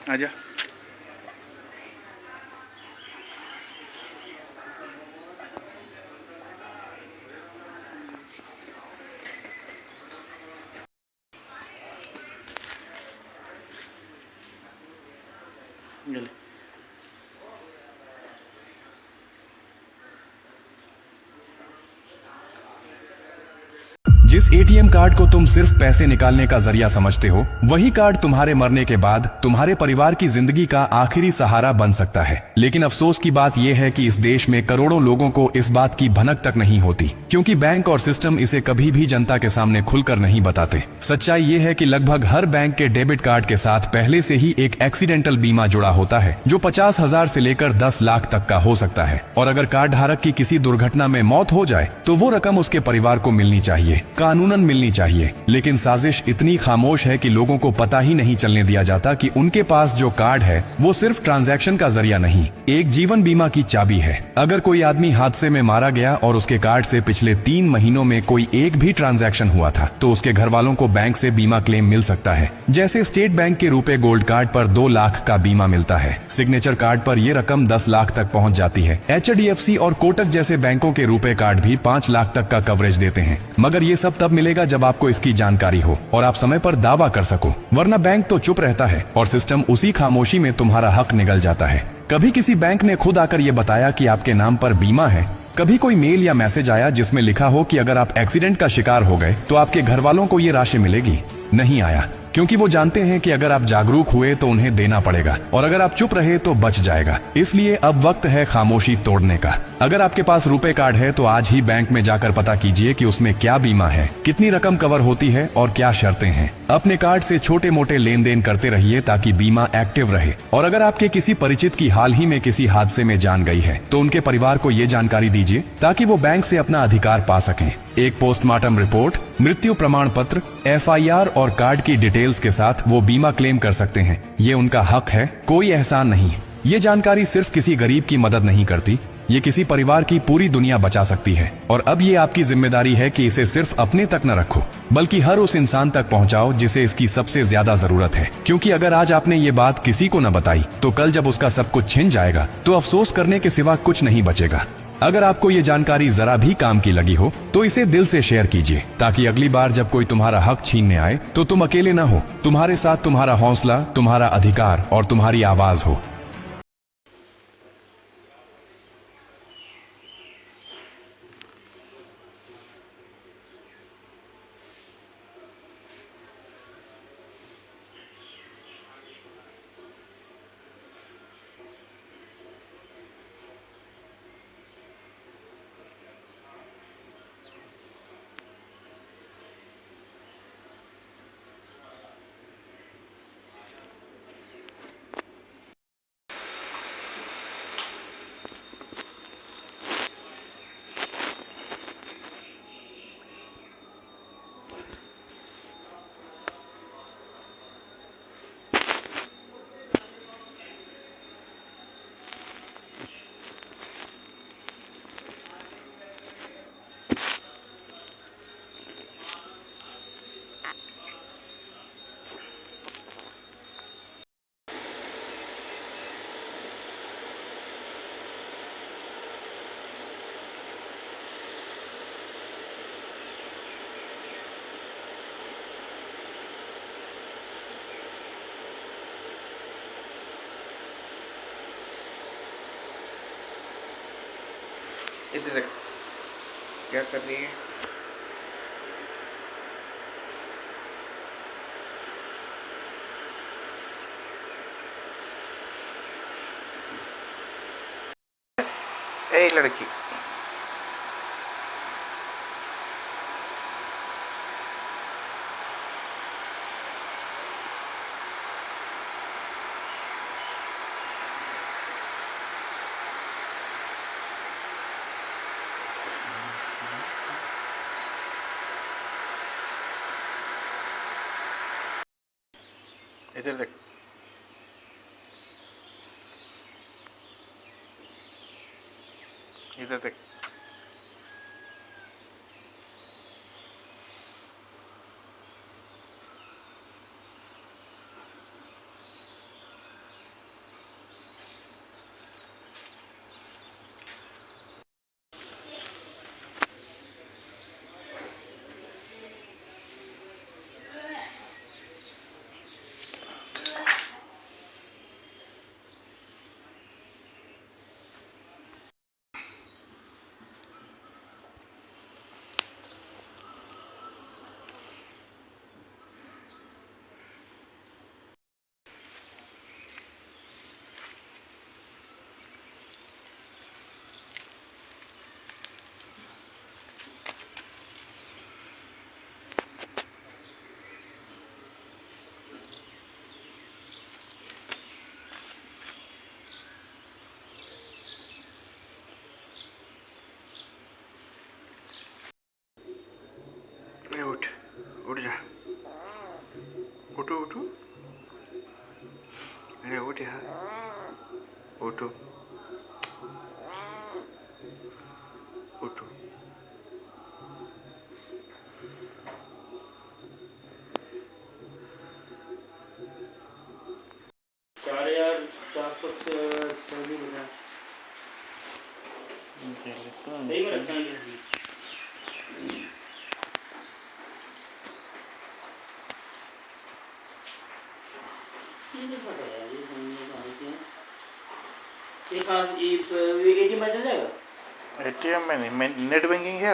आजा। चले। जिस एटीएम कार्ड को तुम सिर्फ पैसे निकालने का जरिया समझते हो, वही कार्ड तुम्हारे मरने के बाद तुम्हारे परिवार की जिंदगी का आखिरी सहारा बन सकता है। लेकिन अफसोस की बात यह है कि इस देश में करोड़ों लोगों को इस बात की भनक तक नहीं होती, क्योंकि बैंक और सिस्टम इसे कभी भी जनता के सामने खुलकर नहीं बताते। सच्चाई ये है कि लगभग हर बैंक के डेबिट कार्ड के साथ पहले से ही एक एक्सीडेंटल बीमा जुड़ा होता है, जो 50,000 से लेकर 10 लाख तक का हो सकता है। और अगर कार्ड धारक की किसी दुर्घटना में मौत हो जाए तो वो रकम उसके परिवार को मिलनी चाहिए, कानूनन मिलनी चाहिए। लेकिन साजिश इतनी खामोश है कि लोगों को पता ही नहीं चलने दिया जाता कि उनके पास जो कार्ड है वो सिर्फ ट्रांजैक्शन का जरिया नहीं, एक जीवन बीमा की चाबी है। अगर कोई आदमी हादसे में मारा गया और उसके कार्ड से पिछले 3 महीनों में कोई एक भी ट्रांजैक्शन हुआ था, तो उसके घर वालों को बैंक से बीमा क्लेम मिल सकता है। जैसे स्टेट बैंक के रुपए गोल्ड कार्ड पर 2 लाख का बीमा मिलता है, सिग्नेचर कार्ड पर यह रकम 10 लाख तक पहुंच जाती है। HDFC और कोटक जैसे बैंकों के रुपए कार्ड भी 5 लाख तक का कवरेज देते हैं। मगर ये सब तब मिलेगा जब आपको इसकी जानकारी हो और आप समय पर दावा कर सको, वरना बैंक तो चुप रहता है और सिस्टम उसी खामोशी में तुम्हारा हक निगल जाता है। कभी किसी बैंक ने खुद आकर ये बताया कि आपके नाम पर बीमा है? कभी कोई मेल या मैसेज आया जिसमें लिखा हो कि अगर आप एक्सीडेंट का शिकार हो गए तो आपके घर वालों को ये राशि मिलेगी? नहीं आया, क्योंकि वो जानते हैं कि अगर आप जागरूक हुए तो उन्हें देना पड़ेगा, और अगर आप चुप रहे तो बच जाएगा। इसलिए अब वक्त है खामोशी तोड़ने का। अगर आपके पास रुपए कार्ड है तो आज ही बैंक में जाकर पता कीजिए कि उसमें क्या बीमा है, कितनी रकम कवर होती है और क्या शर्तें हैं। अपने कार्ड से छोटे मोटे लेन देन करते रहिए ताकि बीमा एक्टिव रहे। और अगर आपके किसी परिचित की हाल ही में किसी हादसे में जान गई है तो उनके परिवार को ये जानकारी दीजिए ताकि वो बैंक से अपना अधिकार पा सकें। एक पोस्टमार्टम रिपोर्ट, मृत्यु प्रमाण पत्र, FIR और कार्ड की डिटेल्स के साथ वो बीमा क्लेम कर सकते हैं। ये उनका हक है, कोई एहसान नहीं। ये जानकारी सिर्फ किसी गरीब की मदद नहीं करती, ये किसी परिवार की पूरी दुनिया बचा सकती है। और अब ये आपकी जिम्मेदारी है कि इसे सिर्फ अपने तक न रखो, बल्कि हर उस इंसान तक पहुंचाओ जिसे इसकी सबसे ज्यादा जरूरत है। क्योंकि अगर आज आपने ये बात किसी को न बताई तो कल जब उसका सब कुछ छिन जाएगा तो अफसोस करने के सिवा कुछ नहीं बचेगा। अगर आपको ये जानकारी जरा भी काम की लगी हो तो इसे दिल से शेयर कीजिए, ताकि अगली बार जब कोई तुम्हारा हक छीनने आए तो तुम अकेले ना हो। तुम्हारे साथ तुम्हारा हौसला, तुम्हारा अधिकार और तुम्हारी आवाज हो। इधर देख, क्या कर रही है? ए लड़की, इधर देख। इधर देख। उठो उठो, अरे उठ यार, उठो उठो। चार यार 450 सही में रखना है ये। ये नहीं पता यार, ये हमने कहा कि एक हाथ एक ATM में चल जाएगा। ATM में नहीं, नेट बैंकिंग है।